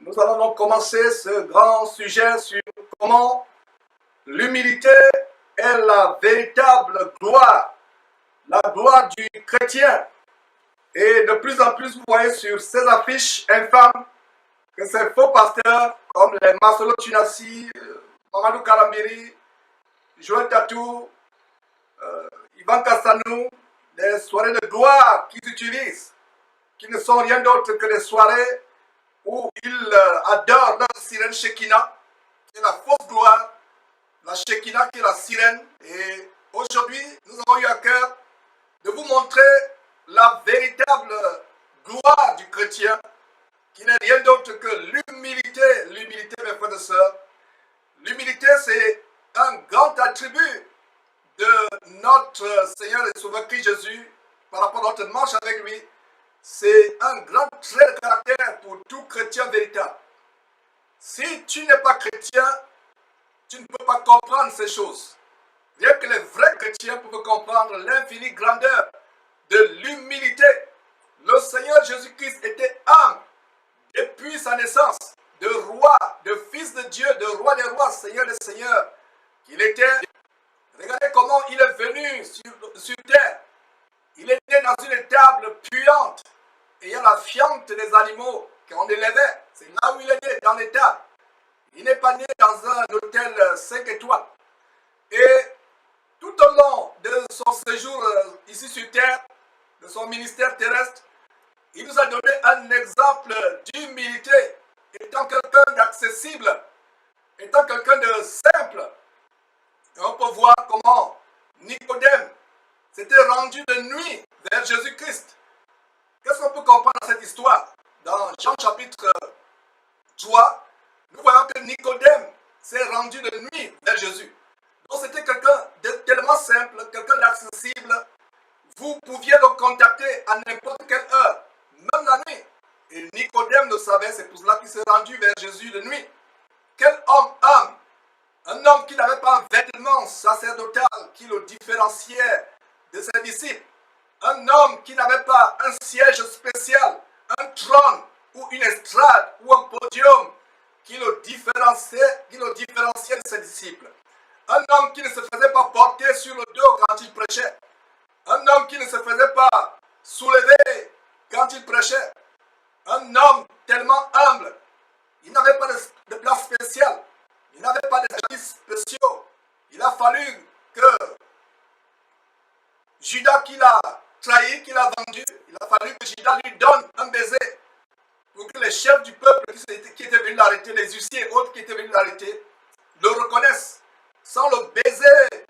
Nous allons donc commencer ce grand sujet sur comment l'humilité est la véritable gloire, la gloire du chrétien. Et de plus en plus, vous voyez sur ces affiches infâmes que ces faux pasteurs comme les Marcelo Tunassi, Mamadou Kalambiri, Joël Tatou, Ivan Kassanou, les soirées de gloire qu'ils utilisent, qui ne sont rien d'autre que des soirées où ils adorent leur sirène Shekinah, qui est la fausse gloire, la Shekinah qui est la sirène. Et aujourd'hui, nous avons eu à cœur de vous montrer la véritable gloire du chrétien, qui n'est rien d'autre que l'humilité. L'humilité, mes frères et sœurs. L'humilité, c'est un grand attribut de notre Seigneur et Sauveur Christ Jésus par rapport à notre marche avec lui. C'est un grand trait de caractère pour tout chrétien véritable. Si tu n'es pas chrétien, tu ne peux pas comprendre ces choses. Bien que les vrais chrétiens peuvent comprendre l'infinie grandeur de l'humilité. Le Seigneur Jésus-Christ était humble depuis sa naissance, de roi, de fils de Dieu, de roi des rois, Seigneur des seigneurs. Il était, regardez comment il est venu sur terre. Il est né dans une étable puante, ayant la fiente des animaux qu'on élevait. C'est là où il est né, dans l'étable. Il n'est pas né dans un hôtel 5 étoiles. Et tout au long de son séjour ici sur terre, de son ministère terrestre, il nous a donné un exemple d'humilité, étant quelqu'un d'accessible, étant quelqu'un de simple. Et on peut voir comment Nicodème s'était rendu de nuit vers Jésus-Christ. Qu'est-ce qu'on peut comprendre dans cette histoire? Dans Jean chapitre 3, nous voyons que Nicodème s'est rendu de nuit vers Jésus. Donc c'était quelqu'un de tellement simple, quelqu'un d'accessible. Vous pouviez le contacter à n'importe quelle heure, même la nuit. Et Nicodème le savait, c'est pour cela qu'il s'est rendu vers Jésus de nuit. Quel homme humble! Un homme qui n'avait pas un vêtement sacerdotal qui le différenciait de ses disciples. Un homme qui n'avait pas un siège spécial, un trône ou une estrade ou un podium qui le différenciait de ses disciples. Un homme qui ne se faisait pas porter sur le dos quand il prêchait. Un homme qui ne se faisait pas soulever quand il prêchait. Un homme tellement humble. Il n'avait pas de place spéciale. Il n'avait pas de services spéciaux. Il a fallu que Judas qui l'a trahi, qui l'a vendu, il a fallu que Judas lui donne un baiser pour que les chefs du peuple qui étaient venus l'arrêter, les huissiers et autres qui étaient venus l'arrêter, le reconnaissent. Sans le baiser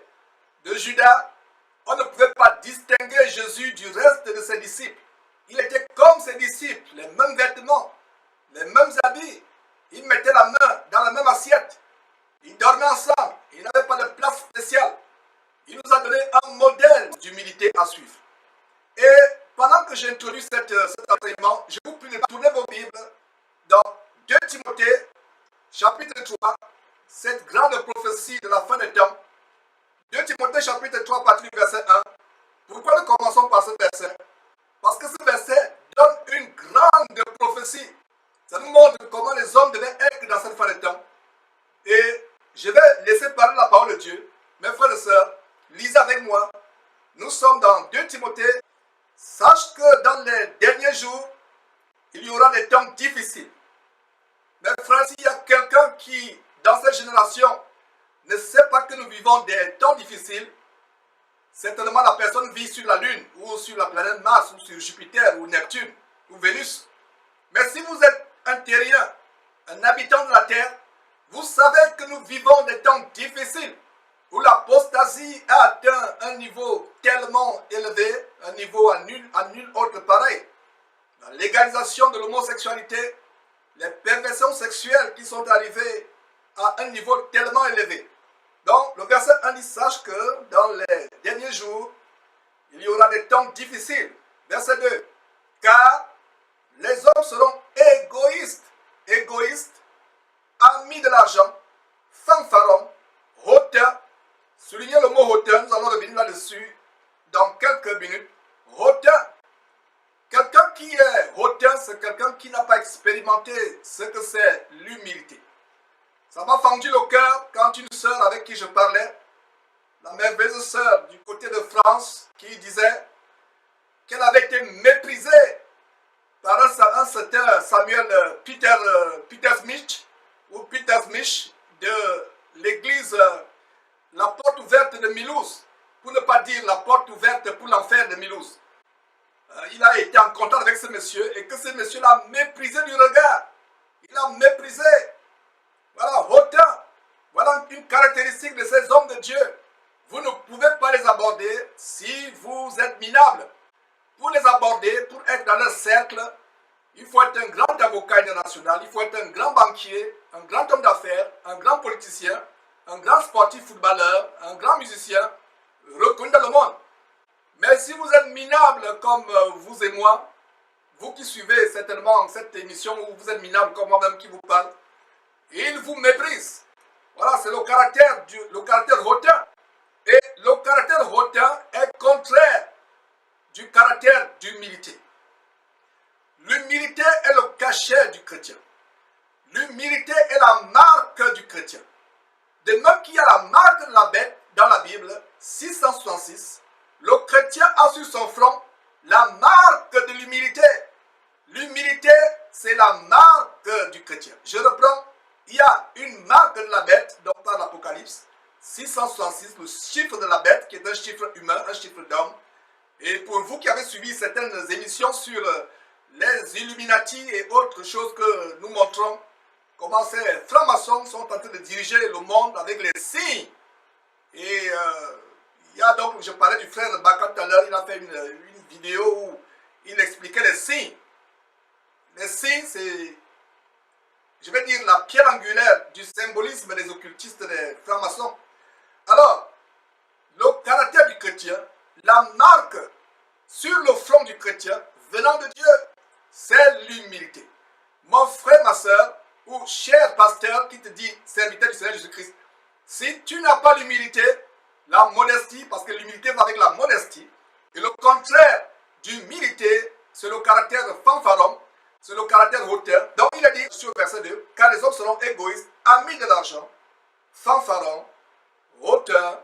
de Judas, on ne pouvait pas distinguer Jésus du reste de ses disciples. Il était comme ses disciples, les mêmes vêtements, les mêmes habits. Ils mettaient la main dans la même assiette. Ils dormaient ensemble. Il n'avait pas de place spéciale. Il nous a donné un modèle d'humilité à suivre. Et pendant que j'introduis cet enseignement, je vous prie de tourner vos Bibles dans 2 Timothée, chapitre 3, cette grande prophétie de la fin des temps. 2 Timothée, chapitre 3, partir du verset 1. Pourquoi nous commençons par ce verset? Parce que ce verset donne une grande prophétie. Ça nous montre comment les hommes devaient être dans cette fin des temps. Et je vais laisser parler la parole de Dieu. Mes frères et sœurs, lisez avec moi. Nous sommes dans 2 Timothée. Sache que dans les derniers jours, il y aura des temps difficiles. Mes frères, s'il y a quelqu'un qui, dans cette génération, ne sait pas que nous vivons des temps difficiles, certainement la personne vit sur la Lune, ou sur la planète Mars, ou sur Jupiter, ou Neptune, ou Vénus. Mais si vous êtes un terrien, un habitant de la Terre, vous savez que nous vivons des temps difficiles, où l'apostasie a atteint un niveau tellement élevé, un niveau à nul autre pareil. La légalisation de l'homosexualité, les perversions sexuelles qui sont arrivées à un niveau tellement élevé. Donc, le verset 1 dit, sache que dans les derniers jours, il y aura des temps difficiles. Verset 2, car les hommes seront égoïstes, amis de l'argent, fanfarons, hautains. Soulignez le mot hautain, nous allons revenir là-dessus dans quelques minutes. Hautain. Quelqu'un qui est hautain, c'est c'est quelqu'un qui n'a pas expérimenté ce que c'est l'humilité. Ça m'a fendu le cœur quand une sœur avec qui je parlais, la merveilleuse sœur du côté de France, qui disait qu'elle avait été méprisée par un certain Samuel Peter Smith ou Peter Smith de l'église La Porte Ouverte de Mulhouse, pour ne pas dire la porte ouverte pour l'enfer de Mulhouse. Il a été en contact avec ce monsieur et que ce monsieur l'a méprisé du regard. Il l'a méprisé. Voilà, hautain. Voilà une caractéristique de ces hommes de Dieu. Vous ne pouvez pas les aborder si vous êtes minables. Pour les aborder, pour être dans leur cercle, il faut être un grand avocat international, il faut être un grand banquier, un grand homme d'affaires, un grand politicien, un grand sportif footballeur, un grand musicien, reconnu dans le monde. Mais si vous êtes minable comme vous et moi, vous qui suivez certainement cette émission où vous êtes minable comme moi-même qui vous parle, il vous méprise. Voilà, c'est le caractère hautain. Et le caractère hautain est contraire du caractère d'humilité. L'humilité est le cachet du chrétien. L'humilité est la marque du chrétien. De même qu'il y a la marque de la bête dans la Bible, 666, le chrétien a sur son front la marque de l'humilité. L'humilité, c'est la marque du chrétien. Je reprends, il y a une marque de la bête, donc par l'Apocalypse, 666, le chiffre de la bête, qui est un chiffre humain, un chiffre d'homme. Et pour vous qui avez suivi certaines émissions sur les Illuminati et autres choses que nous montrons, comment ces francs-maçons sont en train de diriger le monde avec les signes. Et il y a donc, je parlais du frère Baka tout à l'heure, il a fait une vidéo où il expliquait les signes. Les signes, c'est, je vais dire, la pierre angulaire du symbolisme des occultistes des francs-maçons. Alors, le caractère du chrétien, la marque sur le front du chrétien venant de Dieu, c'est l'humilité. Mon frère, ma soeur, ou cher pasteur qui te dit serviteur du Seigneur Jésus-Christ, si tu n'as pas l'humilité, la modestie, parce que l'humilité va avec la modestie, et le contraire d'humilité, c'est le caractère fanfaron, c'est le caractère hauteur. Donc il a dit sur verset 2, car les hommes seront égoïstes, amis de l'argent, fanfarons, hauteurs,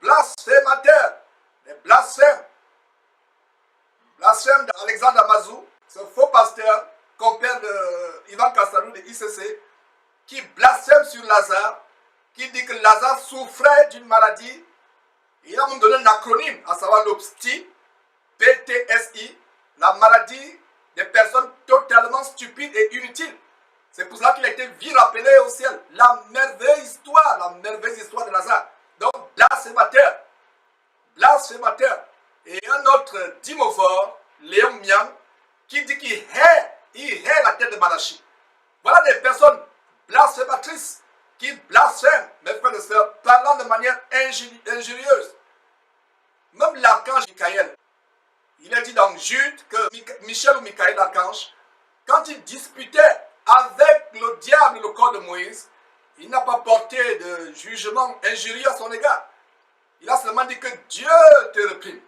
blasphémateurs, les blasphèmes. Blasphème d'Alexandre Amazou, ce faux pasteur, compère de Ivan Castalou de ICC, qui blasphème sur Lazare, qui dit que Lazare souffrait d'une maladie. Il a même donné un acronyme, à savoir l'OPSTI, PTSI, la maladie des personnes totalement stupides et inutiles. C'est pour cela qu'il a été vite rappelé au ciel. La merveilleuse histoire de Lazare. Donc, blasphémateur. Blasphémateur. Et un autre dimophore, Léon Miang, qui dit qu'il hait la tête de Malachi. Voilà des personnes blasphématrices qui blasphèment, mes frères et sœurs, parlant de manière injurieuse. Même l'archange Michael, il a dit dans Jude que Michel ou Michael, l'archange, quand il disputait avec le diable le corps de Moïse, il n'a pas porté de jugement injurieux à son égard. Il a seulement dit que Dieu te réprime.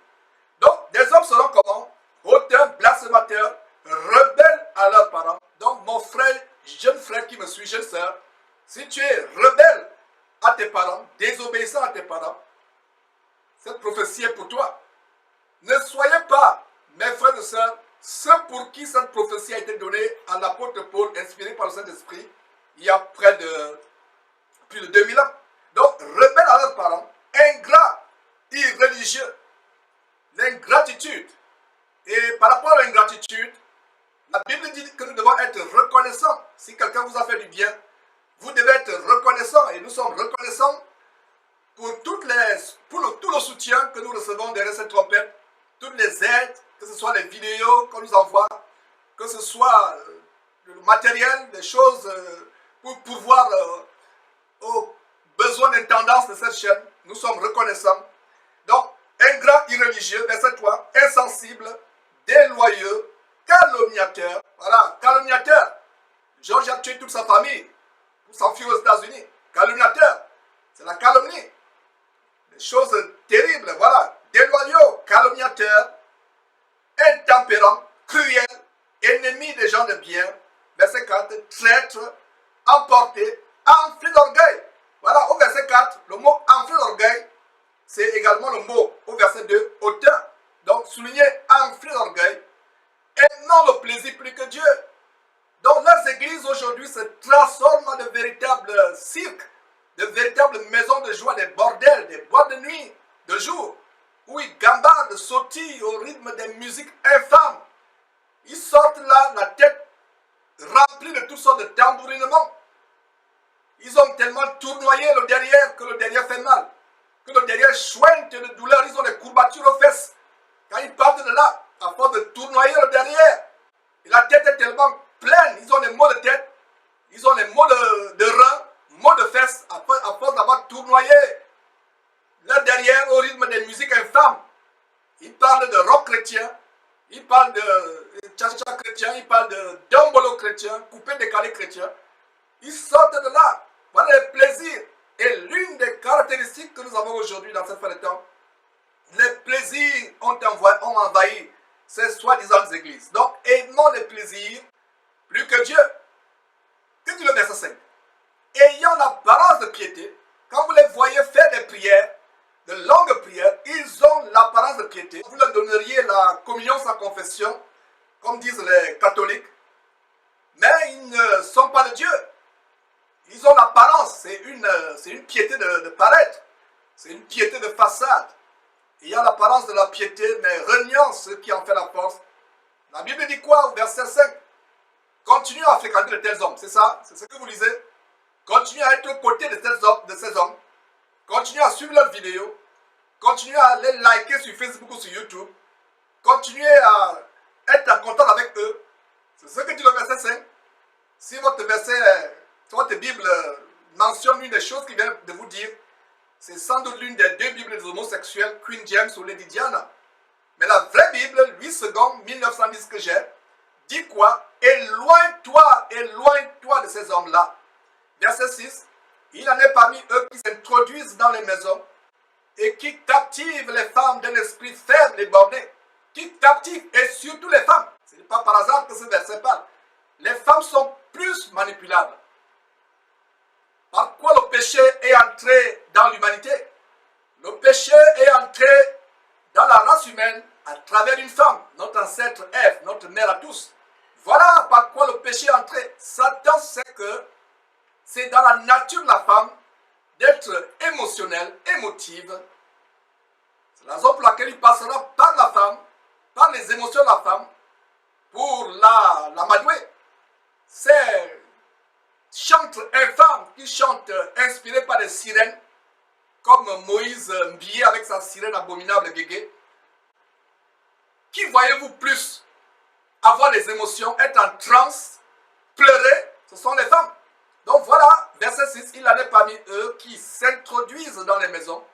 Donc, des hommes seront comment? Hautains, blasphémateurs, rebelles à leurs parents. Donc, mon frère, jeune frère qui me suit, jeune sœur, si tu es rebelle à tes parents, désobéissant à tes parents, cette prophétie est pour toi. Ne soyez pas, mes frères et sœurs, ceux pour qui cette prophétie a été donnée à l'apôtre Paul, inspiré par le Saint-Esprit, il y a près de plus de 2000 ans. Donc, rebelles à leurs parents, ingrats, irréligieux, l'ingratitude. Et par rapport à l'ingratitude, la Bible dit que nous devons être reconnaissants. Si quelqu'un vous a fait du bien, vous devez être reconnaissant. Et nous sommes reconnaissants pour tout le soutien que nous recevons derrière cette trompette, toutes les aides, que ce soit les vidéos qu'on nous envoie, que ce soit le matériel, des choses pour pouvoir aux besoins d'intendance de cette chaîne. Nous sommes reconnaissants. Donc, ingrat, irréligieux, verset 3, insensible, déloyeux, calomniateur. Voilà, calomniateur. Georges a tué toute sa famille pour s'enfuir aux États-Unis. Calomniateur, c'est la calomnie. Des choses terribles, voilà. Déloyaux, calomniateur, intempérant, cruel ennemis des gens de bien. Verset 4, traître, emporté, enflé d'orgueil. Voilà, au verset 4, le mot enflé d'orgueil, c'est également le mot au verset 2, hautain. Donc, souligner enflé d'orgueil, aimant le plaisir plus que Dieu. Donc, leurs églises aujourd'hui se transforment en de véritables cirques, de véritables maisons de joie, des bordels, des boîtes de nuit, de jour, où ils gambardent, sautillent au rythme des musiques infâmes. Ils sortent là, la tête remplie de toutes sortes de tambourinements. Ils ont tellement tournoyé le derrière que le derrière fait mal, que le derrière chouette de douleur. Ils ont des courbatures aux fesses. Quand ils partent de là, à force de tournoyer le derrière, et la tête est tellement pleine, ils ont des maux de tête, ils ont des maux de reins, maux de fesses, à force d'avoir tournoyé là derrière au rythme des musiques infâmes. Ils parlent de rock chrétien, ils parlent de cha-cha chrétien, ils parlent de dombolo chrétien, coupé décalé chrétien. Ils sortent de là. Voilà les plaisirs. Et l'une des caractéristiques que nous avons aujourd'hui dans cette fin de temps, les plaisirs ont envahi ces soi-disant églises. Donc, aimons les plaisirs plus que Dieu. Que dit le verset 5? Ayant l'apparence de piété, quand vous les voyez faire des prières, de longues prières, ils ont l'apparence de piété. Vous leur donneriez la communion sans confession, comme disent les catholiques, mais ils ne sont pas de Dieu. Ils ont l'apparence, c'est une piété de paraître, c'est une piété de façade. Il y a l'apparence de la piété, mais reniant ce qui en fait la force. La Bible dit quoi au verset 5? Continuez à fréquenter de tels hommes, c'est ça? C'est ce que vous lisez? Continuez à être aux côtés de ces hommes. Continuez à suivre leurs vidéos. Continuez à les liker sur Facebook ou sur YouTube. Continuez à être en contact avec eux. C'est ce que dit le verset 5. Si votre Bible mentionne une des choses qu'il vient de vous dire, c'est sans doute l'une des deux Bibles des homosexuels, Queen James ou Lady Diana. Mais la vraie Bible, 8 secondes, 1910 que j'ai, dit quoi? Éloigne-toi de ces hommes-là. Verset 6, il en est parmi eux qui s'introduisent dans les maisons et qui captivent les femmes d'un esprit faible et borné. Qui captivent, et surtout les femmes. Ce n'est pas par hasard que ce verset parle. Les femmes sont plus manipulables. Par quoi le péché est entré dans l'humanité? Le péché est entré dans la race humaine à travers une femme, notre ancêtre Ève, notre mère à tous. Voilà par quoi le péché est entré. Satan sait que c'est dans la nature de la femme d'être émotionnelle, émotive. C'est la raison pour laquelle il passera par la femme, par les émotions de la femme, pour l'amadouer. C'est chantre infâme qui chante inspiré par des sirènes, comme Moïse Mbié avec sa sirène abominable Guégué. Qui voyez-vous plus avoir les émotions, être en transe, pleurer? Ce sont les femmes. Donc voilà, verset 6, il en est parmi eux qui s'introduisent dans les maisons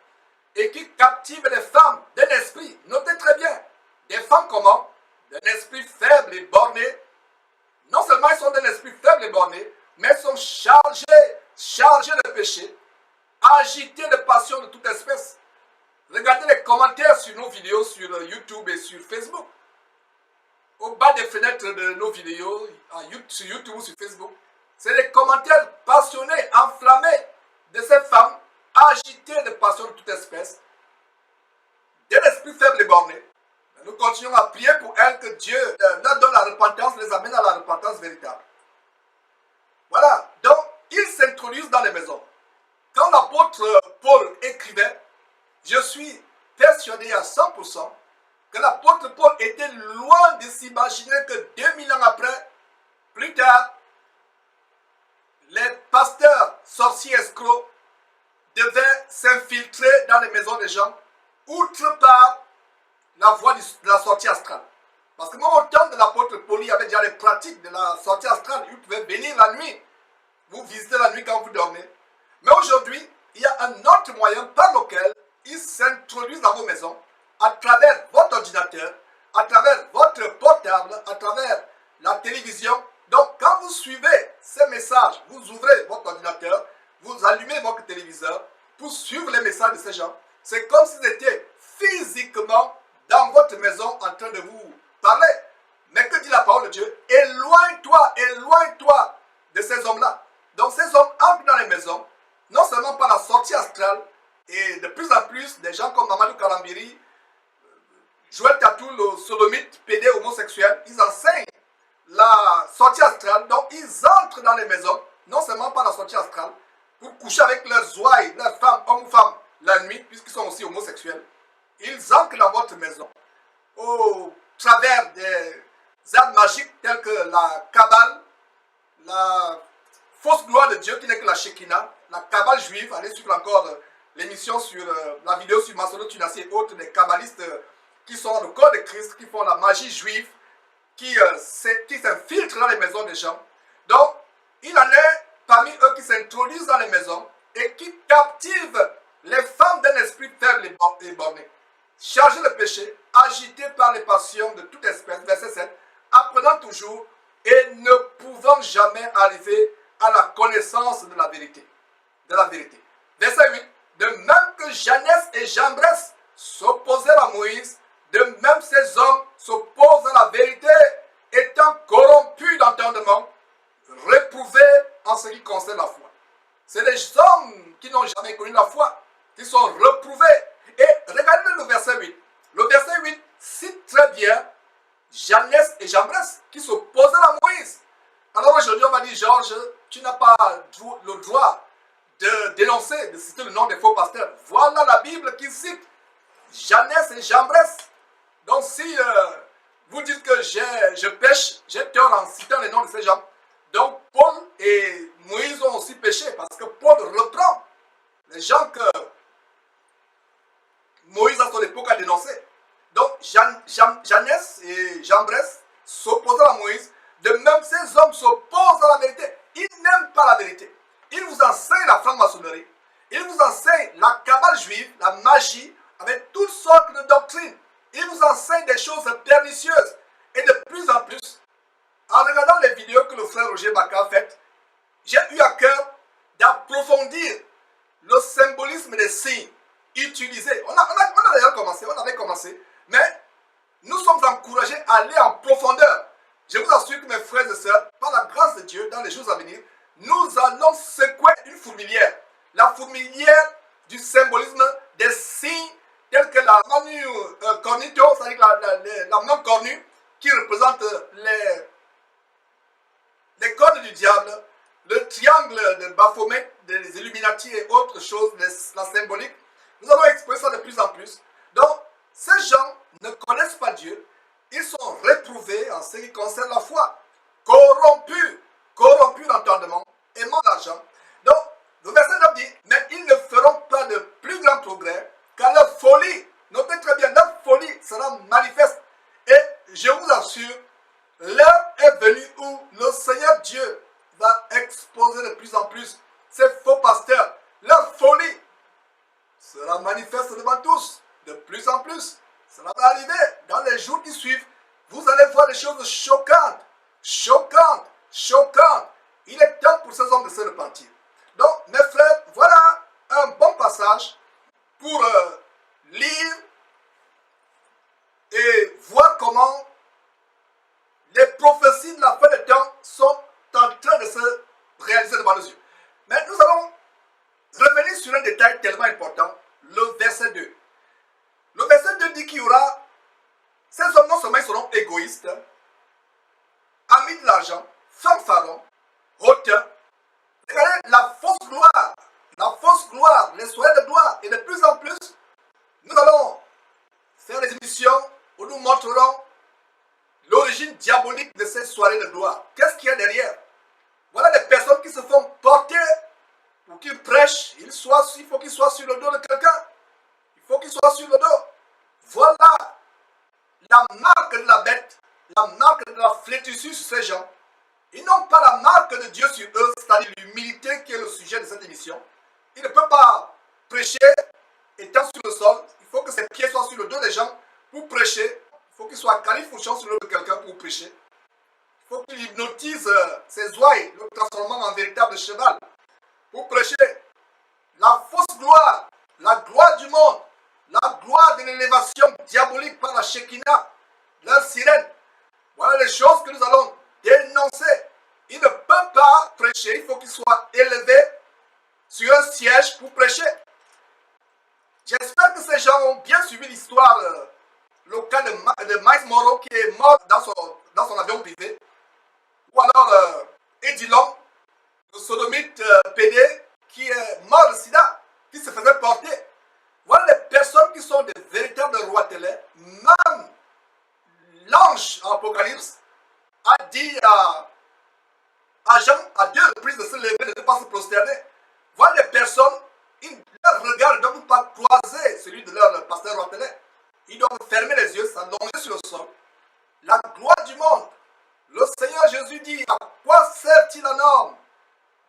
et qui captivent les femmes d'un esprit. Notez très bien, des femmes comment? D'un esprit faible et borné. Non seulement ils sont d'un esprit faible et borné, mais ils sont chargés de péché, agités de passions de toute espèce. Regardez les commentaires sur nos vidéos sur YouTube et sur Facebook. Au bas des fenêtres de nos vidéos, sur YouTube ou sur Facebook, c'est les commentaires passionnés, enflammés de ces femmes agitées de passions de toute espèce, d'un esprit faible et borné. Nous continuons à prier pour elles, que Dieu leur donne la repentance, les amène à la repentance véritable. Voilà, donc ils s'introduisent dans les maisons. Quand l'apôtre Paul écrivait, je suis persuadé à 100% que l'apôtre Paul était loin de s'imaginer que 2000 ans après, plus tard, les pasteurs sorciers escrocs devaient s'infiltrer dans les maisons des gens, outre par la voie de la sortie astrale. Parce que même au temps de l'apôtre Paul, il y avait déjà les pratiques de la sortie astrale. Ils pouvaient venir la nuit. Vous visitez la nuit quand vous dormez. Mais aujourd'hui, il y a un autre moyen par lequel ils s'introduisent dans vos maisons, à travers votre ordinateur, à travers votre portable, à travers la télévision. Donc, quand vous suivez ces messages, vous ouvrez votre ordinateur, vous allumez votre téléviseur pour suivre les messages de ces gens. C'est comme s'ils étaient physiquement dans votre maison en train de vous parler. Mais que dit la parole gloire de Dieu, éloigne-toi, éloigne-toi de ces hommes-là. Donc ces hommes entrent dans les maisons, non seulement par la sortie astrale, et de plus en plus, des gens comme Mamadou Kalambiri, Joël Tatou, le sodomite, pédé, homosexuel, ils enseignent la sortie astrale. Donc ils entrent dans les maisons, non seulement par la sortie astrale, pour coucher avec leurs ouailles, leurs femmes, hommes ou femmes, la nuit, puisqu'ils sont aussi homosexuels. Ils entrent dans votre maison au travers des arts magiques tels que la Kabbale, la fausse gloire de Dieu qui n'est que la Shekinah, la Kabbale juive. Allez suivre encore l'émission sur la vidéo sur Masono Tunasi et autres, des kabbalistes qui sont dans le corps de Christ, qui font la magie juive, qui s'infiltrent dans les maisons des gens. Donc, il en est parmi eux qui s'introduisent dans les maisons et qui captivent les femmes d'un esprit faible et borné, chargées de péché, agitées par les passions de toute espèce, verset 7, apprenant toujours et ne pouvant jamais arriver à la connaissance de la vérité. Verset 8, de même que Janès et Jambres s'opposaient à Moïse, de même ces hommes s'opposent à la vérité, étant corrompus d'entendement, réprouvés en ce qui concerne la foi. C'est les hommes qui n'ont jamais connu la foi, qui sont reprouvés. Et regardez le verset 8. Le verset 8 cite très bien Janès et Jambres qui s'opposaient à Moïse. Alors aujourd'hui, on va dire, Georges, tu n'as pas le droit de dénoncer, de citer le nom des faux pasteurs. Voilà la Bible qui cite Janès et Jambres. Donc si vous dites que je pêche, j'ai tort en citant les noms de ces gens. Donc Paul et Moïse ont aussi péché parce que Paul reprend les gens que Moïse à son époque a dénoncé. Donc Janès et Jambres s'opposent à Moïse. De même, ces hommes s'opposent à la vérité. Ils n'aiment pas la vérité. Ils vous enseignent la franc-maçonnerie. Ils vous enseignent la Kabbale juive, la magie, avec toutes sortes de doctrines. Ils vous enseignent des choses pernicieuses. Et de plus en plus, en regardant les vidéos que le frère Roger Baka a faites, j'ai eu à cœur d'approfondir le symbolisme des signes utilisés. On avait commencé, mais nous sommes encouragés à aller en profondeur. Je vous assure que mes frères et sœurs, par la grâce de Dieu, dans les jours à venir, nous allons secouer une fourmilière. La fourmilière du symbolisme des signes tels que la manu cornito, c'est-à-dire la main cornue, qui représente les cornes du diable, le triangle de Baphomet, des Illuminati et autres choses, la symbolique. Nous allons explorer ça de plus en plus. Donc, ces gens ne connaissent pas Dieu. Ils sont réprouvés en ce qui concerne la foi, corrompus d'entendement, aimant l'argent. Donc, le verset 9 dit, mais ils ne feront pas de plus grand progrès, car leur folie, notez très bien, leur folie sera manifeste. Et je vous assure, l'heure est venue où le Seigneur Dieu va exposer de plus en plus ces faux pasteurs. Leur folie sera manifeste devant tous, de plus en plus. Cela va arriver dans les jours qui suivent. Vous allez voir des choses choquantes, choquantes, choquantes. Il est temps pour ces hommes de se repentir. Donc, mes frères, voilà un bon passage pour lire et voir comment les prophéties de la fin des temps sont en train de se réaliser devant nos yeux. Mais nous allons revenir sur un détail tellement important, le verset 2. Le verset 2 dit qu'il y aura, ces hommes non seulement ils seront égoïstes, amis de l'argent, fanfarons, hautains. Regardez la fausse gloire, les soirées de gloire. Et de plus en plus, nous allons faire des émissions où nous montrerons l'origine diabolique de ces soirées de gloire. Qu'est-ce qu'il y a derrière? Voilà des personnes qui se font porter pour qu'ils prêchent. Il faut qu'ils soient sur le dos de quelqu'un. Il faut qu'ils soient sur le dos. Voilà la marque de la bête, la marque de la flétrissure sur ces gens. Ils n'ont pas la marque de Dieu sur eux, c'est-à-dire l'humilité qui est le sujet de cette émission. Ils ne peuvent pas prêcher étant sur le sol. Il faut que ses pieds soient sur le dos des gens pour prêcher. Il faut qu'il soit califourchon sur le dos de quelqu'un pour prêcher. Il faut qu'il hypnotise ses ouailles, le transformant en véritable cheval pour prêcher. La fausse gloire, la gloire du monde, la gloire de l'élévation diabolique par la Shekinah, leur sirène. Voilà les choses que nous allons dénoncer. Il ne peut pas prêcher, il faut qu'il soit élevé sur un siège pour prêcher. J'espère que ces gens ont bien suivi l'histoire, le cas de Miles Morrow qui est mort dans son avion privé. Ou alors Edilon, le sodomite PD qui est mort de sida, qui se faisait porter. Voilà les personnes qui sont des véritables rois télé. Même l'ange en Apocalypse a dit à Jean à 2 reprises de se lever, de ne pas se prosterner. Voilà les personnes, leur regard ne doit pas croiser celui de leur pasteur roi télé. Ils doivent fermer les yeux, s'allonger sur le sol. La gloire du monde. Le Seigneur Jésus dit, à quoi sert-il un homme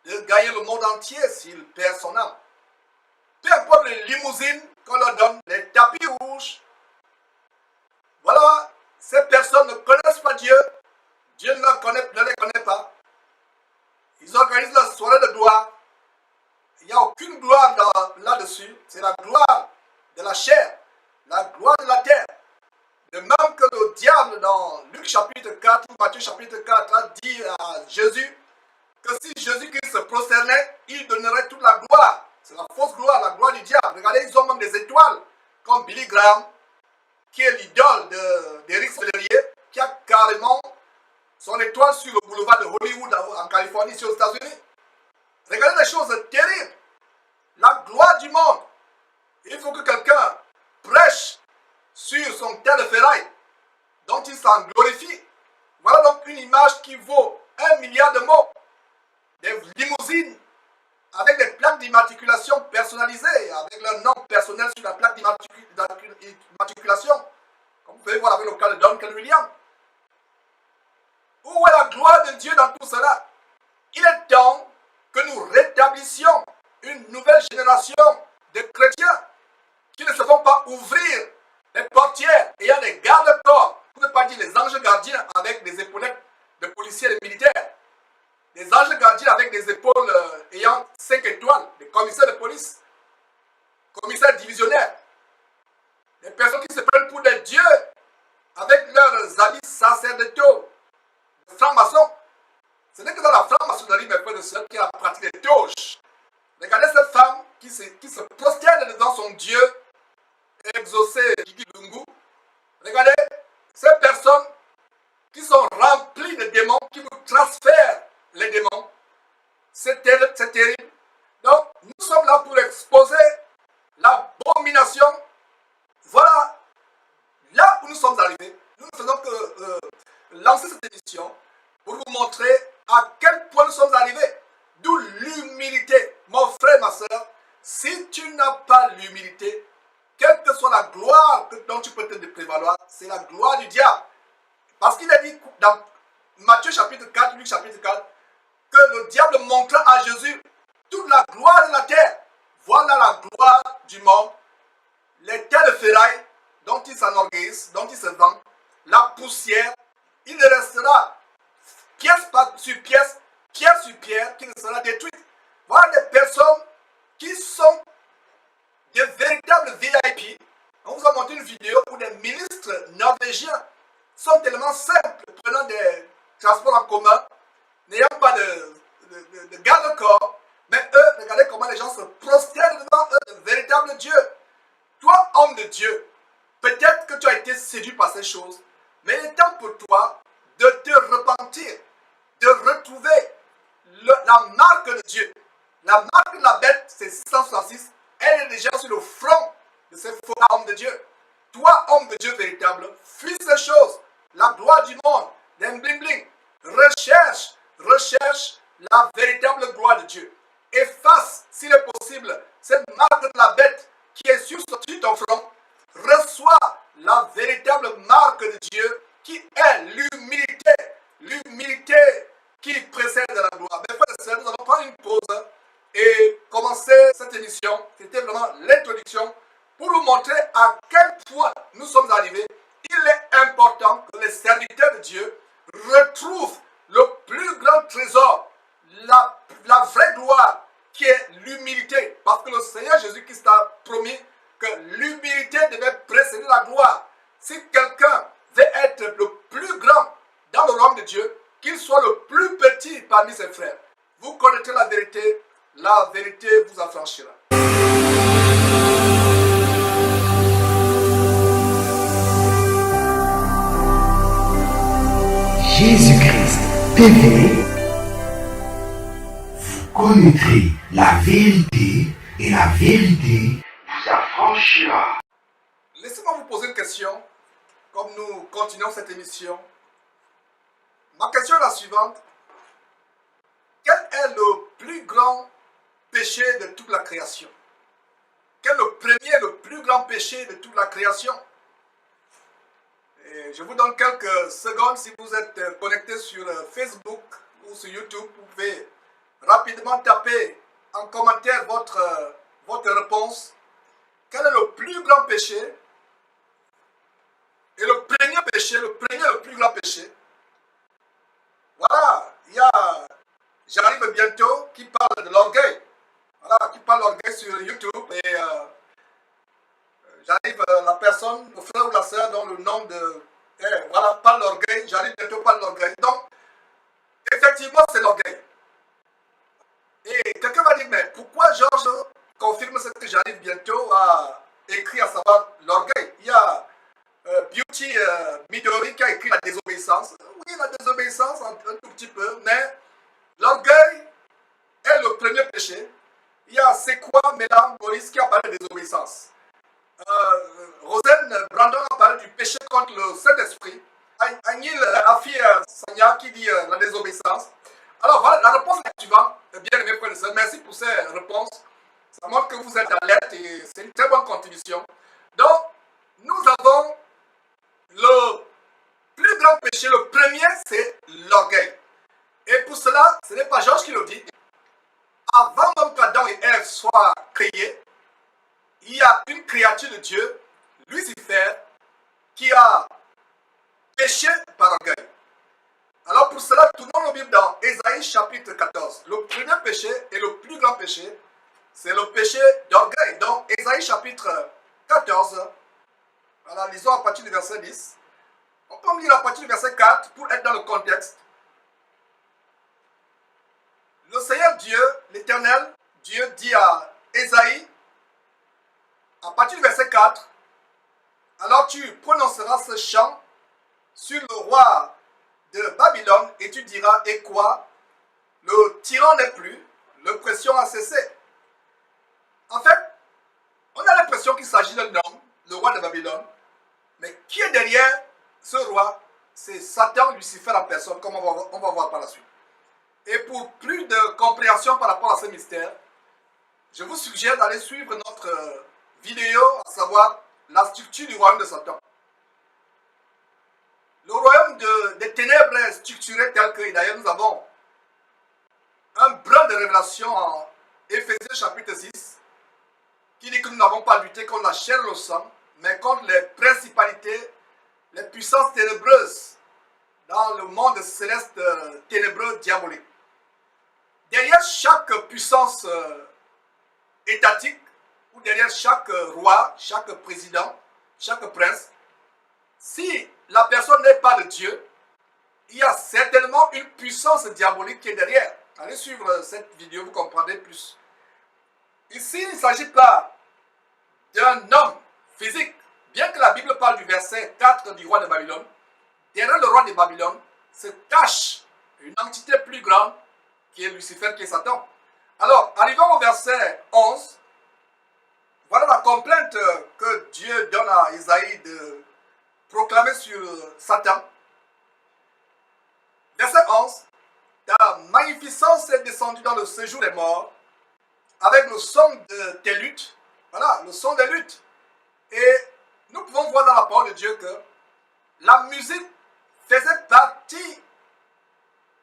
de gagner le monde entier s'il perd son âme? Peu importe les limousines qu'on leur donne, les tapis rouges. Voilà, ces personnes ne connaissent pas Dieu. Dieu ne les connaît pas. Ils organisent la soirée de gloire. Il n'y a aucune gloire là-dessus. C'est la gloire de la chair, la gloire de la terre. De même que le diable dans Luc chapitre 4 ou Matthieu chapitre 4 a dit à Jésus que si Jésus-Christ se prosternait, il donnerait toute la gloire. C'est la fausse gloire, la gloire du diable. Regardez, ils ont même des étoiles, comme Billy Graham, qui est l'idole d'Éric Sellerier, qui a carrément son étoile sur le boulevard de Hollywood en Californie, ici aux États-Unis. Regardez les choses terribles. La gloire du monde. Il faut que quelqu'un prêche sur son terre de ferraille, dont il s'en glorifie. Voilà donc une image qui vaut 1 milliard de mots. Des limousines avec des plaques d'immatriculation personnalisées, avec leur nom personnel sur la plaque d'immatriculation, comme vous pouvez voir avec le cas de Duncan Williams. Où est la gloire de Dieu dans tout cela? Il est temps que nous rétablissions une nouvelle génération de chrétiens qui ne se font pas ouvrir les portières ayant des gardes-corps, pour ne pas dire les anges gardiens avec des épaulettes de policiers et de militaires, des anges gardiens avec des épaules ayant 5 étoiles, des commissaires de police, commissaires divisionnaires, des personnes qui se prennent pour des dieux avec leurs habits sacerdotaux, des francs-maçons. Ce n'est que dans la franc-maçonnerie, mes frères et sœurs, qui a pratiqué les théoches. Regardez cette femme qui se prosterne devant son Dieu exaucé, Gigi Lungu. Regardez ces personnes qui sont remplies de démons, qui vous transfèrent les démons. C'est terrible. Donc, nous sommes là pour exposer l'abomination. Voilà là où nous sommes arrivés. Nous ne faisons que lancer cette émission pour vous montrer à quel point nous sommes arrivés. D'où l'humilité. Mon frère, ma soeur, si tu n'as pas l'humilité, quelle que soit la gloire dont tu peux te prévaloir, c'est la gloire du diable. Parce qu'il a dit dans Matthieu chapitre 4, Luc chapitre 4, que le diable montra à Jésus toute la gloire de la terre. Voilà la gloire du monde. Les terres de ferraille dont il s'enorgueillissent, dont il se vend, la poussière, il ne restera pièce sur pièce, pierre sur pierre, qui ne sera détruite. Voilà des personnes qui sont des véritables VIP. On vous a montré une vidéo où des ministres norvégiens sont tellement simples, prenant des transports en commun, n'ayant pas de garde-corps, mais eux, regardez comment les gens se prosternent devant eux, de véritables dieux. Toi, homme de Dieu, peut-être que tu as été séduit par ces choses, mais il est temps pour toi de te repentir, de retrouver la marque de Dieu. La marque de la bête, c'est 666. Elle est déjà sur le front de ces faux hommes de Dieu. Toi, homme de Dieu véritable, fuis ces choses. La gloire du monde, les bling-bling. Recherche la véritable gloire de Dieu. Efface, s'il est possible, cette marque de la bête qui est sur ton front. Reçois la véritable marque de Dieu qui est l'humilité. L'humilité qui précède la gloire. Mes frères et sœurs, nous allons prendre une pause et commencer cette émission. C'était vraiment l'introduction pour vous montrer à quel point nous sommes arrivés. Il est important que les serviteurs de Dieu retrouvent le plus grand trésor, la vraie gloire qui est l'humilité. Parce que le Seigneur Jésus-Christ a promis que l'humilité devait précéder la gloire. Si quelqu'un veut être le plus grand dans le royaume de Dieu, qu'il soit le plus petit parmi ses frères. Vous connaîtrez la vérité vous affranchira. Jésus-Christ TV, vous connaîtrez la vérité et la vérité vous affranchira. Laissez-moi vous poser une question, comme nous continuons cette émission. Ma question est la suivante. Quel est le plus grand péché de toute la création? Quel est le premier, le plus grand péché de toute la création? Et je vous donne quelques secondes. Si vous êtes connecté sur Facebook ou sur YouTube, vous pouvez rapidement taper en commentaire votre réponse. Quel est le plus grand péché? Et le premier péché, le plus grand péché. Voilà, il y a, j'arrive bientôt, qui parle de l'orgueil. Voilà, qui parle de l'orgueil sur YouTube. Et j'arrive, la personne, le frère ou la sœur, dont le nom de... voilà, parle de l'orgueil. J'arrive bientôt, parle de l'orgueil. Donc, effectivement, c'est l'orgueil. Et quelqu'un va dire, mais pourquoi Georges confirme ce que j'arrive bientôt à écrire, à savoir l'orgueil? Il y a Beauty Midori qui a écrit la désobéissance. Oui, la désobéissance, un tout petit peu, mais l'orgueil est le premier péché. Il y a C'est quoi Mélan Maurice qui a parlé de désobéissance. Rosen Brandon a parlé du péché contre le Saint-Esprit. Agnil Afi Sanya qui dit la désobéissance. Alors voilà, la réponse est la suivante. Bien aimé frères et sœurs, merci pour ces réponses. Ça montre que vous êtes alerte et c'est une très bonne contribution. Donc, nous avons le plus grand péché, le premier, c'est l'orgueil. Et pour cela, ce n'est pas Georges qui le dit. Avant même qu'Adam et Ève soient créés, il y a une créature de Dieu, Lucifer, qui a péché par orgueil. Alors pour cela, tournons nos Bibles dans Ésaïe chapitre 14. Le premier péché et le plus grand péché, c'est le péché d'orgueil. Donc Ésaïe chapitre 14, voilà, lisons à partir du verset 10. On peut lire à partir du verset 4 pour être dans le contexte. Le Seigneur Dieu, l'Éternel, Dieu dit à Ésaïe, à partir du verset 4, alors tu prononceras ce chant sur le roi de Babylone et tu diras, et quoi? Le tyran n'est plus, l'oppression a cessé. En fait, on a l'impression qu'il s'agit d'un homme, le roi de Babylone, mais qui est derrière ce roi? C'est Satan, Lucifer en personne, comme on va voir par la suite. Et pour plus de compréhension par rapport à ce mystère, je vous suggère d'aller suivre notre vidéo, à savoir la structure du royaume de Satan. Le royaume des ténèbres est structuré tel que, d'ailleurs nous avons un brin de révélation en Éphésiens chapitre 6, qui dit que nous n'avons pas lutté contre la chair et le sang, mais contre les principalités, les puissances ténébreuses dans le monde céleste ténébreux diabolique. Derrière chaque puissance étatique, ou derrière chaque roi, chaque président, chaque prince, si la personne n'est pas de Dieu, il y a certainement une puissance diabolique qui est derrière. Allez suivre cette vidéo, vous comprendrez plus. Ici, il ne s'agit pas d'un homme physique. Bien que la Bible parle du verset 4 du roi de Babylone, derrière le roi de Babylone se cache une entité plus grande qui est Lucifer, qui est Satan. Alors, arrivons au verset 11. Voilà la complainte que Dieu donne à Isaïe de proclamer sur Satan. Verset 11. Ta magnificence est descendue dans le séjour des morts avec le son de tes luttes. Voilà, le son des luttes. Et nous pouvons voir dans la parole de Dieu que la musique faisait partie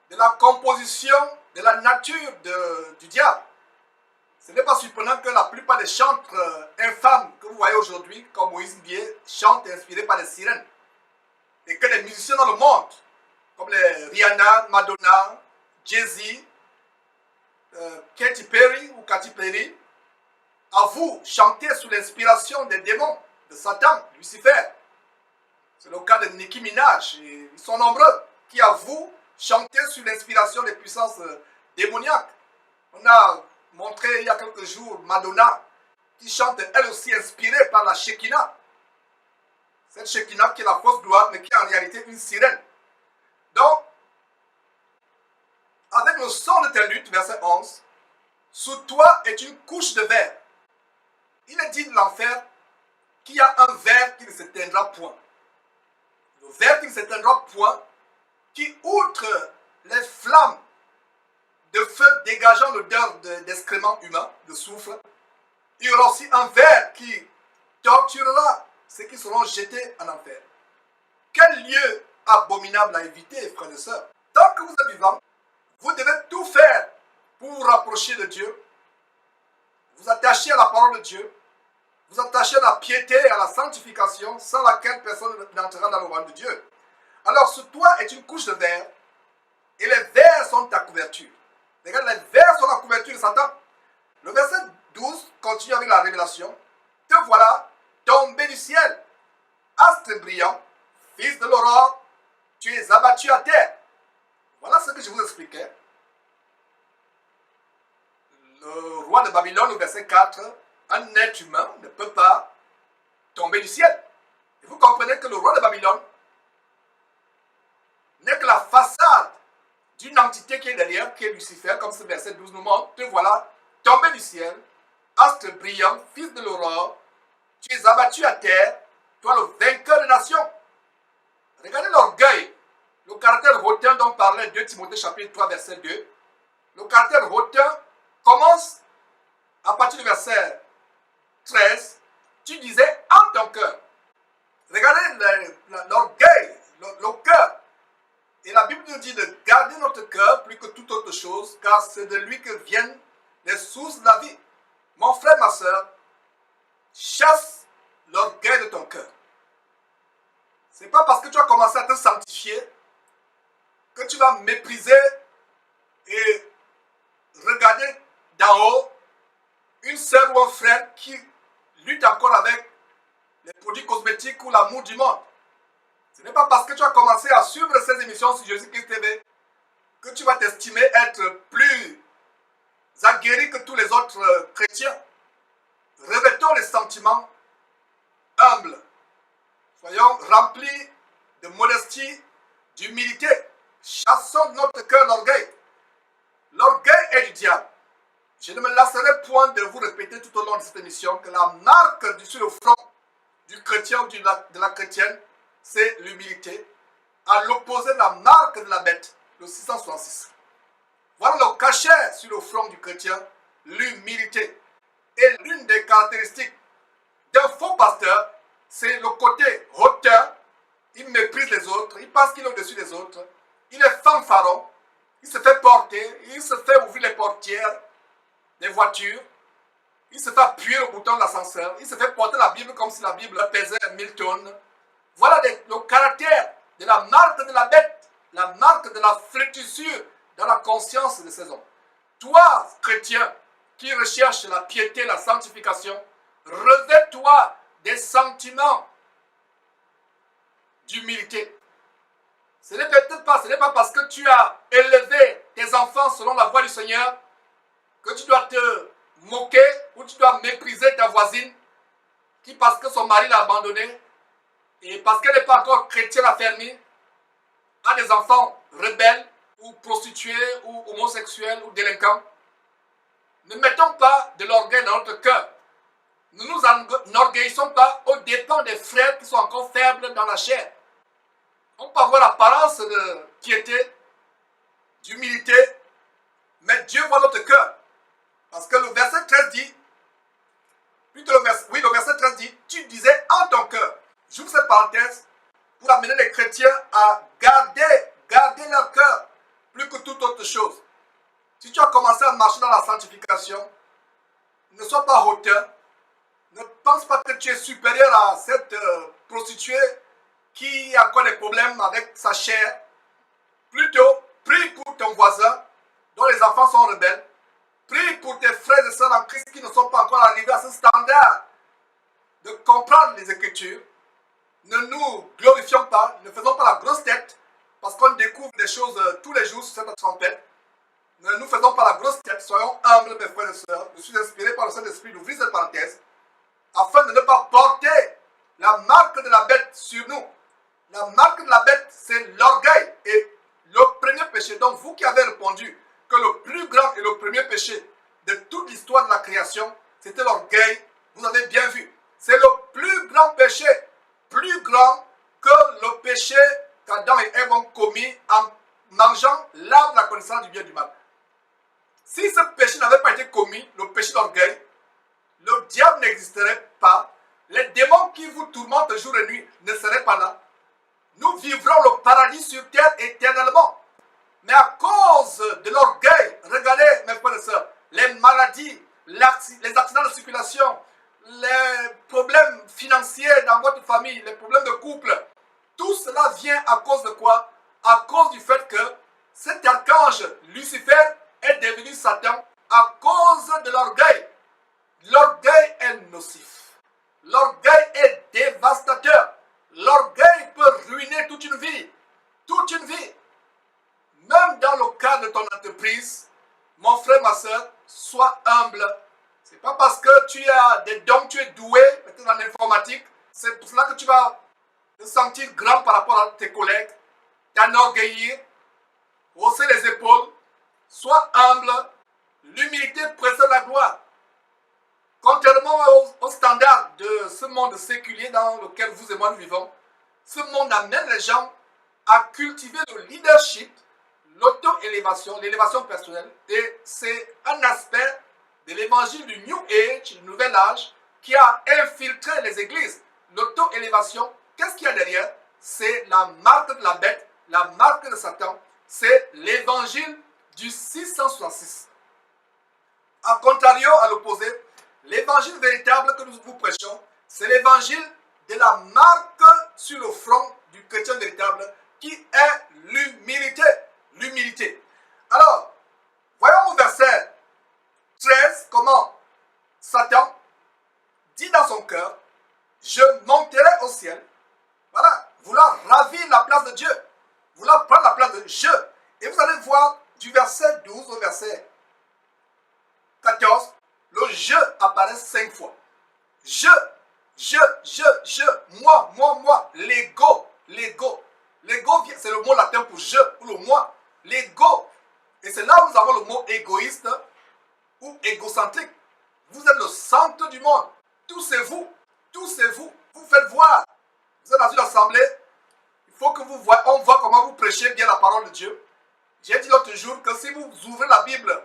de la composition, de la nature du diable. Ce n'est pas surprenant que la plupart des chantres infâmes que vous voyez aujourd'hui, comme Moïse Bier, chantent inspirés par les sirènes. Et que les musiciens dans le monde, comme les Rihanna, Madonna, Jay-Z, Katy Perry, avouent chanter sous l'inspiration des démons, de Satan, Lucifer. C'est le cas de Nicki Minaj, et ils sont nombreux. qui avoue chanter sur l'inspiration des puissances démoniaques. On a montré il y a quelques jours Madonna qui chante elle aussi inspirée par la Shekinah. Cette Shekinah qui est la fausse gloire mais qui est en réalité une sirène. Donc, avec le son de tes luttes, verset 11, sous toi est une couche de verre. Il est dit de l'enfer qu'il y a un verre qui ne s'éteindra point. Le verre qui ne s'éteindra point, qui outre les flammes de feu dégageant l'odeur d'excréments humains, de soufre, il y aura aussi un verre qui torturera ceux qui seront jetés en enfer. Quel lieu abominable à éviter, frères et sœurs. Tant que vous êtes vivants, vous devez tout faire pour vous rapprocher de Dieu, vous attacher à la parole de Dieu, vous attacher à la piété et à la sanctification, sans laquelle personne n'entrera dans le royaume de Dieu. Alors, sur toi est une couche de verre, et les vers sont ta couverture. Regarde, les vers sont la couverture de Satan. Le verset 12 continue avec la révélation. Te voilà tombé du ciel, astre brillant, fils de l'aurore, tu es abattu à terre. Voilà ce que je vous expliquais. Le roi de Babylone, au verset 4, un être humain ne peut pas tomber du ciel. Et vous comprenez que le roi de Babylone n'est que la façade d'une entité qui est derrière, qui est Lucifer, comme ce verset 12 nous montre. Te voilà tombé du ciel, astre brillant, fils de l'aurore, tu es abattu à terre, toi le vainqueur des nations. Regardez l'orgueil, le caractère hautain dont parlait 2 Timothée chapitre 3 verset 2. Le caractère hautain commence à partir du verset 13. Tu disais en ton cœur. Regardez l'orgueil, le cœur. Et la Bible nous dit de garder notre cœur plus que toute autre chose, car c'est de lui que viennent les sources de la vie. Mon frère, ma soeur, chasse l'orgueil de ton cœur. Ce n'est pas parce que tu as commencé à te sanctifier que tu vas mépriser et regarder d'en haut une sœur ou un frère qui lutte encore avec les produits cosmétiques ou l'amour du monde. Ce n'est pas parce que tu as commencé à suivre ces émissions sur Jésus-Christ TV que tu vas t'estimer être plus aguerri que tous les autres chrétiens. Revêtons les sentiments humbles. Soyons remplis de modestie, d'humilité. Chassons de notre cœur l'orgueil. L'orgueil est du diable. Je ne me lasserai point de vous répéter tout au long de cette émission que la marque sur le front du chrétien ou de la chrétienne, c'est l'humilité, à l'opposé de la marque de la bête, le 666. Voilà le cachet sur le front du chrétien, l'humilité. Et l'une des caractéristiques d'un faux pasteur, c'est le côté hautain. Il méprise les autres, il pense qu'il est au-dessus des autres, il est fanfaron, il se fait porter, il se fait ouvrir les portières des voitures, il se fait appuyer le bouton de l'ascenseur, il se fait porter la Bible comme si la Bible pesait 1000 tonnes. Voilà le caractère de la marque de la bête, la marque de la flétrissure dans la conscience de ces hommes. Toi, chrétien, qui recherche la piété, la sanctification, revêt-toi des sentiments d'humilité. Ce n'est pas parce que tu as élevé tes enfants selon la voie du Seigneur que tu dois te moquer ou tu dois mépriser ta voisine qui, parce que son mari l'a abandonnée et parce qu'elle n'est pas encore chrétienne affermie, a des enfants rebelles ou prostituées ou homosexuels ou délinquants. Ne mettons pas de l'orgueil dans notre cœur. Ne nous enorgueillissons pas aux dépens des frères qui sont encore faibles dans la chair. On peut avoir l'apparence de piété, d'humilité, mais Dieu voit notre cœur. Parce que le verset 13 dit, le verset 13 dit, tu disais en ton cœur. J'ouvre cette parenthèse pour amener les chrétiens à garder leur cœur plus que toute autre chose. Si tu as commencé à marcher dans la sanctification, ne sois pas hautain. Ne pense pas que tu es supérieur à cette prostituée qui a encore des problèmes avec sa chair. Plutôt, prie pour ton voisin dont les enfants sont rebelles. Prie pour tes frères et sœurs en Christ qui ne sont pas encore arrivés à ce standard de comprendre les Écritures. Ne nous glorifions pas, ne faisons pas la grosse tête, parce qu'on découvre des choses tous les jours sur cette trompette. Ne nous faisons pas la grosse tête, soyons humbles, mes frères et sœurs. Je suis inspiré par le Saint-Esprit d'ouvrir cette parenthèse, afin de ne pas porter la marque de la bête sur nous. La marque de la bête, c'est l'orgueil. Et le premier péché, donc vous qui avez répondu que le plus grand et le premier péché de toute l'histoire de la création, c'était l'orgueil, vous avez bien vu. C'est le plus grand péché, plus grand que le péché qu'Adam et Ève ont commis en mangeant l'arbre de la connaissance du bien et du mal. Si ce péché n'avait pas été commis, le péché d'orgueil, le diable n'existerait pas. Les démons qui vous tourmentent jour et nuit ne seraient pas là. Nous vivrons le paradis sur terre éternellement. Mais à cause de l'orgueil, regardez mes frères et sœurs, les maladies, les accidents de circulation, les problèmes financiers dans votre famille, les problèmes de couple, tout cela vient à cause de quoi? À cause du fait que cet archange Lucifer est devenu Satan à cause de l'orgueil. L'orgueil est nocif. L'orgueil est dévastateur. L'orgueil peut ruiner toute une vie. Toute une vie. Même dans le cadre de ton entreprise, mon frère, ma soeur, sois humble. Ce n'est pas parce que tu as des dons, tu es doué, peut-être en informatique, c'est pour cela que tu vas te sentir grand par rapport à tes collègues, t'enorgueillir, hausser les épaules. Sois humble. L'humilité précède la gloire. Contrairement au standard de ce monde séculier dans lequel vous et moi nous vivons, ce monde amène les gens à cultiver le leadership, l'auto-élévation, l'élévation personnelle. Et c'est un aspect de l'évangile du New Age, du Nouvel Âge, qui a infiltré les églises. L'auto-élévation, qu'est-ce qu'il y a derrière? C'est la marque de la bête, la marque de Satan. C'est l'évangile du 666. A contrario, à l'opposé, l'évangile véritable que nous vous prêchons, c'est l'évangile de la marque sur le front du chrétien véritable qui est l'humilité. L'humilité. Alors, voyons au verset 13 comment Satan dit dans son cœur, je monterai au ciel. Voilà, vouloir ravir la place de Dieu, vouloir prendre la place de je. Et vous allez voir du verset 12 au verset 14, le je apparaît 5 fois. Je, moi, l'ego. L'ego, c'est le mot latin pour je ou le moi. L'ego. Et c'est là où nous avons le mot égoïste ou égocentrique. Vous êtes le centre du monde. Tous c'est vous. Tous c'est vous. Vous faites voir. Vous êtes dans une assemblée. Il faut que on voit comment vous prêchez bien la parole de Dieu. J'ai dit l'autre jour que si vous ouvrez la Bible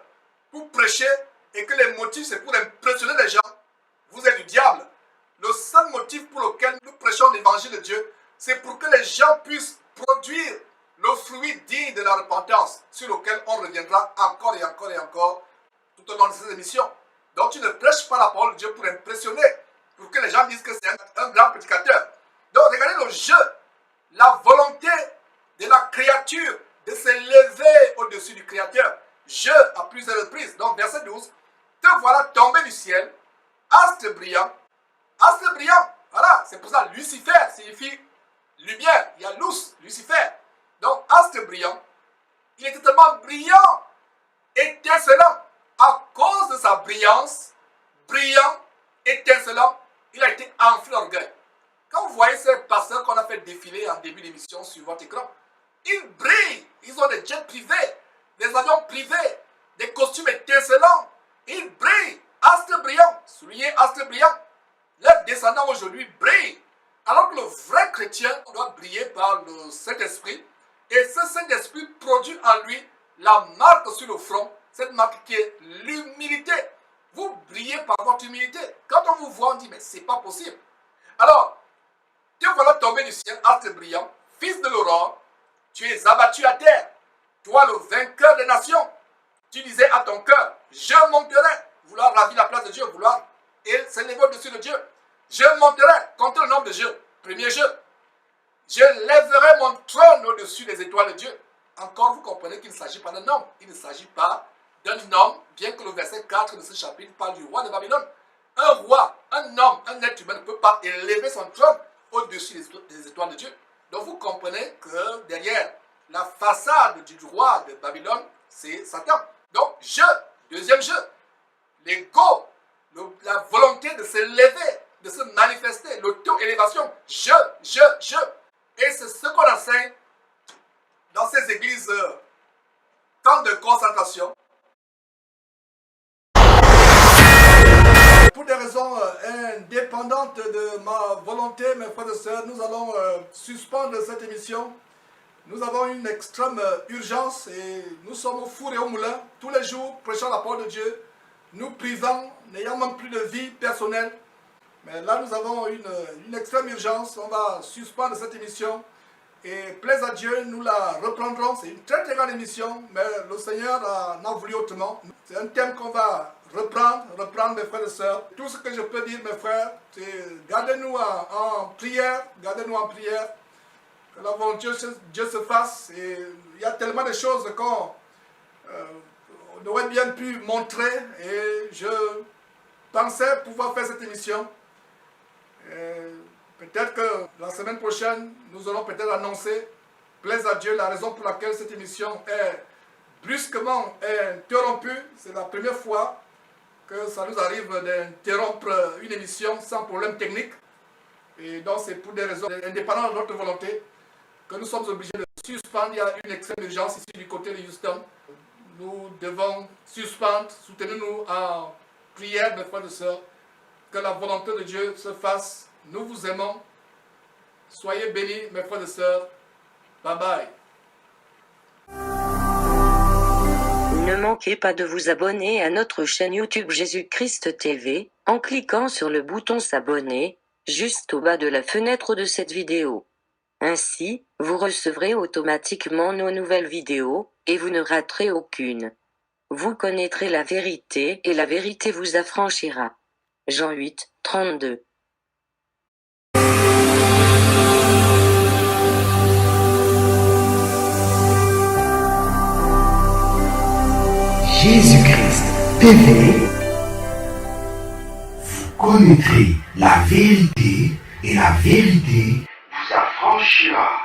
pour prêcher et que les motifs c'est pour impressionner les gens, vous êtes du diable. Le seul motif pour lequel nous prêchons l'évangile de Dieu, c'est pour que les gens puissent produire le fruit digne de la repentance, sur lequel on reviendra encore et encore et encore tout au long de ces émissions. Donc tu ne prêches pas la parole de Dieu pour impressionner, pour que les gens disent que c'est un grand prédicateur. Donc regardez le jeu, la volonté de la créature de s'élever au-dessus du Créateur. Je à plusieurs reprises. Donc verset 12, te voilà tombé du ciel, astre brillant. Astre brillant, voilà, c'est pour ça Lucifer signifie lumière. Il y a Luz, Lucifer. Donc astre brillant, il était tellement brillant, étincelant. À cause de sa brillance, brillant, étincelant, il a été enflé d'orgueil. Quand vous voyez ces pasteurs qu'on a fait défiler en début d'émission sur votre écran, ils brillent, ils ont des jets privés, des avions privés, des costumes étincelants. Ils brillent, astre brillant, soulignez astre brillant. Leurs descendants aujourd'hui brillent. Alors que le vrai chrétien doit briller par le Saint-Esprit. Et ce Saint-Esprit produit en lui la marque sur le front, cette marque qui est l'humilité. Vous brillez par votre humilité. Quand on vous voit, on dit, mais c'est pas possible. Alors, te voilà tombé du ciel, astre brillant, fils de l'aurore, tu es abattu à terre. Toi, le vainqueur des nations, tu disais à ton cœur, je monterai, vouloir ravir la place de Dieu, vouloir et s'élever au-dessus de Dieu. Je monterai contre le nom de Dieu. Premier jeu. Je lèverai mon trône au-dessus des étoiles de Dieu. Encore, vous comprenez qu'il ne s'agit pas d'un homme. Il ne s'agit pas d'un homme, bien que le verset 4 de ce chapitre parle du roi de Babylone. Un roi, un homme, un être humain ne peut pas élever son trône au-dessus des étoiles de Dieu. Donc vous comprenez que derrière la façade du roi de Babylone, c'est Satan. Donc, deuxième jeu, l'ego, la volonté de se lever, de se manifester, l'auto-élévation, je. Et c'est ce qu'on enseigne dans ces églises, camps de concentration. Pour des raisons indépendantes de ma volonté, mes frères et sœurs, nous allons suspendre cette émission. Nous avons une extrême urgence et nous sommes au four et au moulin, tous les jours, prêchant la parole de Dieu, nous privant, n'ayant même plus de vie personnelle. Mais là, nous avons une extrême urgence. On va suspendre cette émission. Et plaise à Dieu, nous la reprendrons. C'est une très très grande émission, mais le Seigneur en a voulu autrement. C'est un thème qu'on va reprendre mes frères et sœurs. Tout ce que je peux dire, mes frères, c'est gardez-nous en prière, que la volonté de Dieu se fasse. Et il y a tellement de choses qu'on aurait bien pu montrer, et je pensais pouvoir faire cette émission. Peut-être que la semaine prochaine, nous allons peut-être annoncer, plaise à Dieu, la raison pour laquelle cette émission est brusquement interrompue. C'est la première fois que ça nous arrive d'interrompre une émission sans problème technique. Et donc c'est pour des raisons indépendantes de notre volonté que nous sommes obligés de suspendre. Il y a une extrême urgence ici du côté de Houston. Nous devons suspendre, soutenez-nous en prière, mes frères et sœurs, que la volonté de Dieu se fasse. Nous vous aimons. Soyez bénis, mes frères et sœurs. Bye bye. Ne manquez pas de vous abonner à notre chaîne YouTube Jésus-Christ TV, en cliquant sur le bouton s'abonner, juste au bas de la fenêtre de cette vidéo. Ainsi, vous recevrez automatiquement nos nouvelles vidéos, et vous ne raterez aucune. Vous connaîtrez la vérité, et la vérité vous affranchira. Jean 8, 32. Jésus-Christ TV, vous connaîtrez la vérité et la vérité vous affranchira.